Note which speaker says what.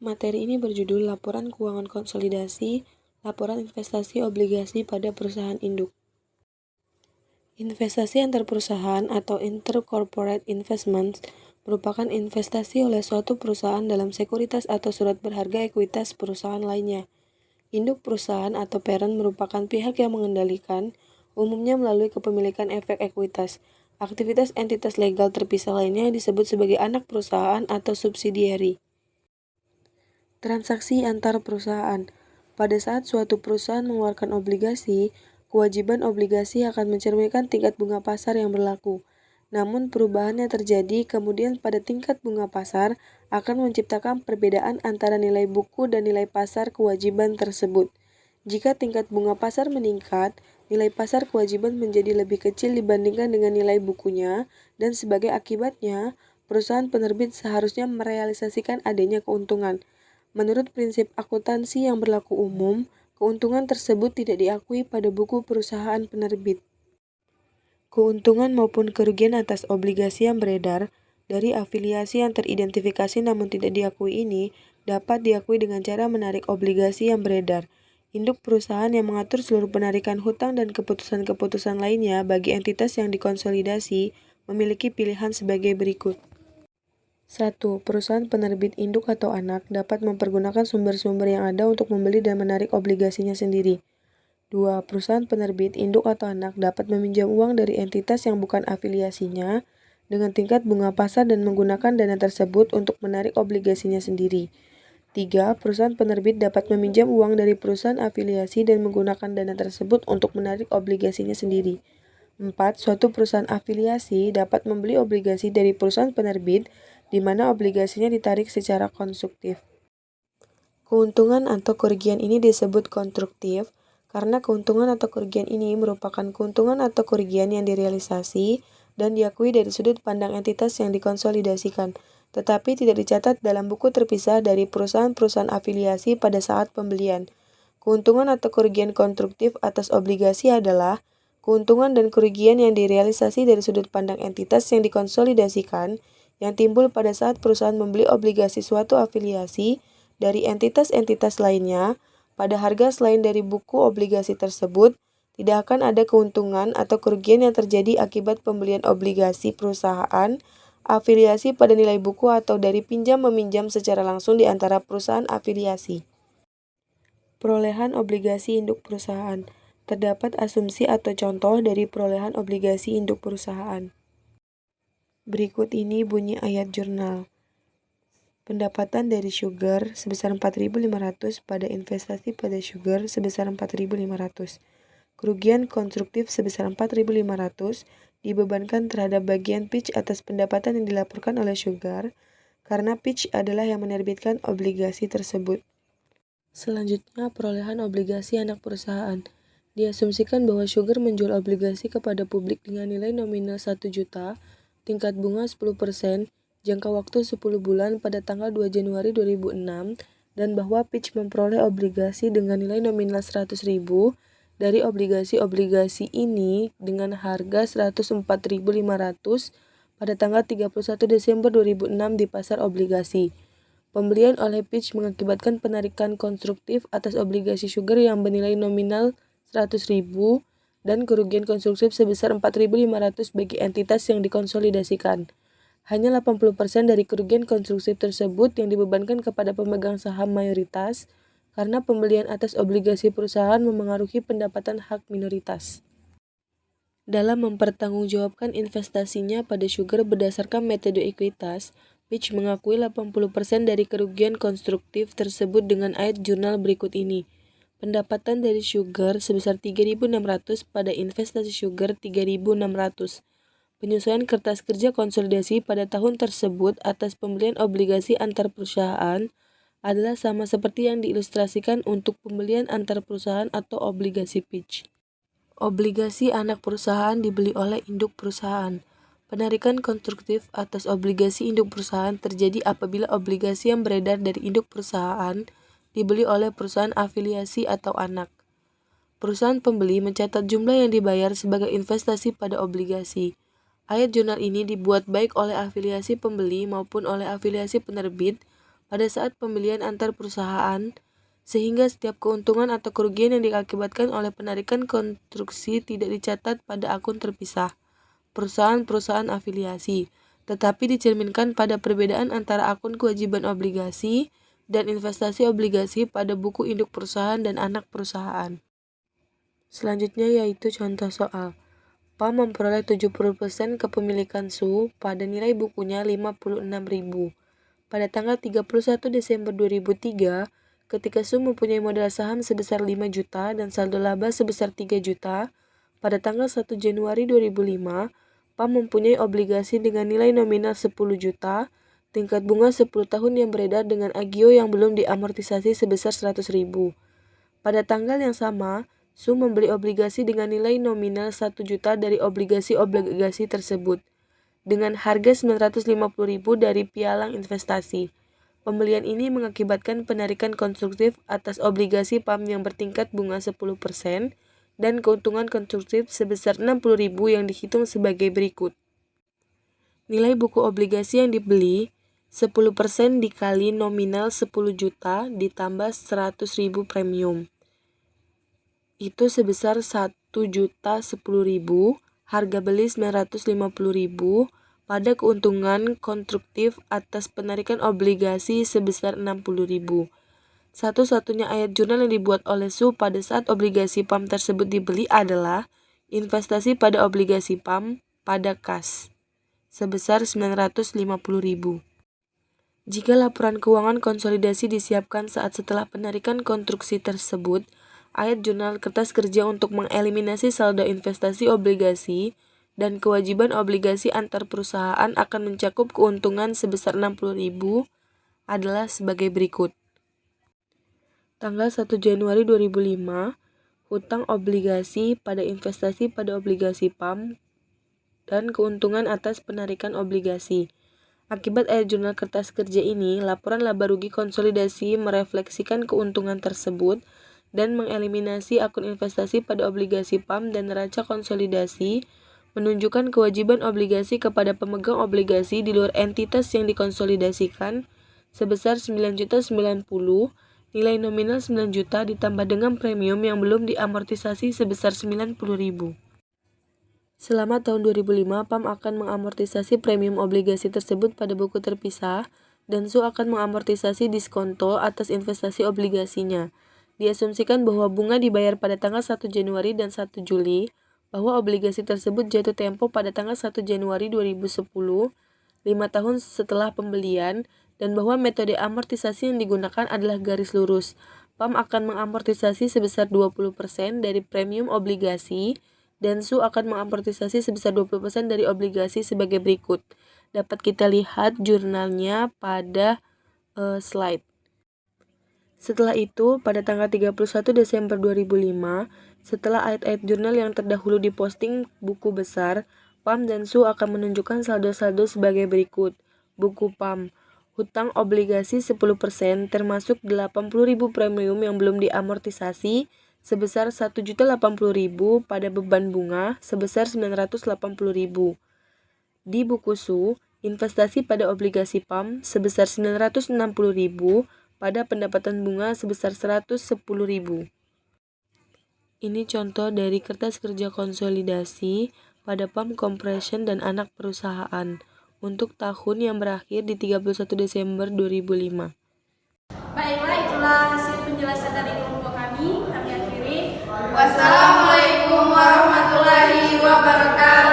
Speaker 1: Materi ini berjudul Laporan Keuangan Konsolidasi, Laporan Investasi Obligasi pada Perusahaan Induk. Investasi antar perusahaan atau intercorporate investments merupakan investasi oleh suatu perusahaan dalam sekuritas atau surat berharga ekuitas perusahaan lainnya. Induk perusahaan atau parent merupakan pihak yang mengendalikan, umumnya melalui kepemilikan efek ekuitas. Aktivitas entitas legal terpisah lainnya disebut sebagai anak perusahaan atau subsidiary. Transaksi antar perusahaan. Pada saat suatu perusahaan mengeluarkan obligasi, kewajiban obligasi akan mencerminkan tingkat bunga pasar yang berlaku. Namun perubahannya terjadi kemudian pada tingkat bunga pasar akan menciptakan perbedaan antara nilai buku dan nilai pasar kewajiban tersebut. Jika tingkat bunga pasar meningkat, nilai pasar kewajiban menjadi lebih kecil dibandingkan dengan nilai bukunya, dan sebagai akibatnya, perusahaan penerbit seharusnya merealisasikan adanya keuntungan. Menurut prinsip akuntansi yang berlaku umum, keuntungan tersebut tidak diakui pada buku perusahaan penerbit. Keuntungan maupun kerugian atas obligasi yang beredar dari afiliasi yang teridentifikasi namun tidak diakui ini dapat diakui dengan cara menarik obligasi yang beredar. Induk perusahaan yang mengatur seluruh penarikan hutang dan keputusan-keputusan lainnya bagi entitas yang dikonsolidasi memiliki pilihan sebagai berikut. 1. Perusahaan penerbit induk atau anak dapat mempergunakan sumber-sumber yang ada untuk membeli dan menarik obligasinya sendiri. 2. Perusahaan penerbit induk atau anak dapat meminjam uang dari entitas yang bukan afiliasinya dengan tingkat bunga pasar dan menggunakan dana tersebut untuk menarik obligasinya sendiri. 3. Perusahaan penerbit dapat meminjam uang dari perusahaan afiliasi dan menggunakan dana tersebut untuk menarik obligasinya sendiri. 4. Suatu perusahaan afiliasi dapat membeli obligasi dari perusahaan penerbit di mana obligasinya ditarik secara konstruktif. Keuntungan atau kerugian ini disebut konstruktif karena keuntungan atau kerugian ini merupakan keuntungan atau kerugian yang direalisasi dan diakui dari sudut pandang entitas yang dikonsolidasikan, tetapi tidak dicatat dalam buku terpisah dari perusahaan-perusahaan afiliasi pada saat pembelian. Keuntungan atau kerugian konstruktif atas obligasi adalah keuntungan dan kerugian yang direalisasi dari sudut pandang entitas yang dikonsolidasikan yang timbul pada saat perusahaan membeli obligasi suatu afiliasi dari entitas-entitas lainnya pada harga selain dari buku obligasi tersebut. Tidak akan ada keuntungan atau kerugian yang terjadi akibat pembelian obligasi perusahaan afiliasi pada nilai buku atau dari pinjam-meminjam secara langsung di antara perusahaan afiliasi. Perolehan obligasi induk perusahaan. Terdapat asumsi atau contoh dari perolehan obligasi induk perusahaan. Berikut ini bunyi ayat jurnal. Pendapatan dari Sugar sebesar 4.500 pada investasi pada Sugar sebesar 4.500. Kerugian konstruktif sebesar 4.500 dibebankan terhadap bagian Pitch atas pendapatan yang dilaporkan oleh Sugar karena Pitch adalah yang menerbitkan obligasi tersebut. Selanjutnya, perolehan obligasi anak perusahaan. Diasumsikan bahwa Sugar menjual obligasi kepada publik dengan nilai nominal 1 juta, tingkat bunga 10%, jangka waktu 10 bulan pada tanggal 2 Januari 2006, dan bahwa Pitch memperoleh obligasi dengan nilai nominal 100.000 dari obligasi-obligasi ini dengan harga 104.500 pada tanggal 31 Desember 2006 di pasar obligasi. Pembelian oleh Pitch mengakibatkan penarikan konstruktif atas obligasi Sugar yang bernilai nominal 100.000 dan kerugian konstruktif sebesar 4.500 bagi entitas yang dikonsolidasikan. Hanya 80% dari kerugian konstruktif tersebut yang dibebankan kepada pemegang saham mayoritas karena pembelian atas obligasi perusahaan memengaruhi pendapatan hak minoritas. Dalam mempertanggungjawabkan investasinya pada Sugar berdasarkan metode ekuitas, Pitch mengakui 80% dari kerugian konstruktif tersebut dengan ayat jurnal berikut ini. Pendapatan dari Sugar sebesar 3.600 pada investasi Sugar 3.600. Penyesuaian kertas kerja konsolidasi pada tahun tersebut atas pembelian obligasi antar perusahaan adalah sama seperti yang diilustrasikan untuk pembelian antar perusahaan atau obligasi Pitch. Obligasi anak perusahaan dibeli oleh induk perusahaan. Penarikan konstruktif atas obligasi induk perusahaan terjadi apabila obligasi yang beredar dari induk perusahaan dibeli oleh perusahaan afiliasi atau anak. Perusahaan pembeli mencatat jumlah yang dibayar sebagai investasi pada obligasi. Ayat jurnal ini dibuat baik oleh afiliasi pembeli maupun oleh afiliasi penerbit pada saat pembelian antar perusahaan, sehingga setiap keuntungan atau kerugian yang diakibatkan oleh penarikan konstruksi tidak dicatat pada akun terpisah perusahaan-perusahaan afiliasi, tetapi dicerminkan pada perbedaan antara akun kewajiban obligasi dan investasi obligasi pada buku induk perusahaan dan anak perusahaan. Selanjutnya yaitu contoh soal. PAM memperoleh 70% kepemilikan SU pada nilai bukunya 56.000. Pada tanggal 31 Desember 2003, ketika SU mempunyai modal saham sebesar 5 juta dan saldo laba sebesar 3 juta, pada tanggal 1 Januari 2005, PAM mempunyai obligasi dengan nilai nominal 10 juta, tingkat bunga 10 tahun yang beredar dengan agio yang belum diamortisasi sebesar 100.000. Pada tanggal yang sama, SU membeli obligasi dengan nilai nominal 1 juta dari obligasi-obligasi tersebut, dengan harga 950.000 dari pialang investasi. Pembelian ini mengakibatkan penarikan konstruktif atas obligasi PAM yang bertingkat bunga 10% dan keuntungan konstruktif sebesar 60.000 yang dihitung sebagai berikut. Nilai buku obligasi yang dibeli 10% dikali nominal 10 juta ditambah 100.000 premium. Itu sebesar 1.010.000, harga beli 950.000, pada keuntungan konstruktif atas penarikan obligasi sebesar 60.000. Satu-satunya ayat jurnal yang dibuat oleh SU pada saat obligasi PAM tersebut dibeli adalah investasi pada obligasi PAM pada kas sebesar 950.000. Jika laporan keuangan konsolidasi disiapkan saat setelah penarikan konstruksi tersebut, ayat jurnal kertas kerja untuk mengeliminasi saldo investasi obligasi dan kewajiban obligasi antar perusahaan akan mencakup keuntungan sebesar 60.000 adalah sebagai berikut. Tanggal 1 Januari 2005, hutang obligasi pada investasi pada obligasi PAM dan keuntungan atas penarikan obligasi. Akibat ayat jurnal kertas kerja ini, laporan laba rugi konsolidasi merefleksikan keuntungan tersebut dan mengeliminasi akun investasi pada obligasi PAM dan neraca konsolidasi, menunjukkan kewajiban obligasi kepada pemegang obligasi di luar entitas yang dikonsolidasikan sebesar 9.090.000, nilai nominal 9 juta ditambah dengan premium yang belum diamortisasi sebesar 90.000. Selama tahun 2005, PAM akan mengamortisasi premium obligasi tersebut pada buku terpisah dan SU akan mengamortisasi diskonto atas investasi obligasinya. Diasumsikan bahwa bunga dibayar pada tanggal 1 Januari dan 1 Juli, bahwa obligasi tersebut jatuh tempo pada tanggal 1 Januari 2010, 5 tahun setelah pembelian, dan bahwa metode amortisasi yang digunakan adalah garis lurus. PAM akan mengamortisasi sebesar 20% dari premium obligasi, dan SU akan mengamortisasi sebesar 20% dari obligasi sebagai berikut. Dapat kita lihat jurnalnya pada slide. Setelah itu, pada tanggal 31 Desember 2005, setelah ayat-ayat jurnal yang terdahulu diposting buku besar, PAM dan SU akan menunjukkan saldo-saldo sebagai berikut. Buku PAM, hutang obligasi 10% termasuk 80.000 premium yang belum diamortisasi sebesar 1.080.000 pada beban bunga sebesar 980.000. Di buku SU, investasi pada obligasi PAM sebesar 960.000 pada pendapatan bunga sebesar 110.000. Ini contoh dari kertas kerja konsolidasi pada PAM Compression dan anak perusahaan untuk tahun yang berakhir di 31 Desember 2005.
Speaker 2: Baiklah, itulah hasil penjelasan dari kelompok kami. Kami akhiri. Wassalamualaikum warahmatullahi wabarakatuh.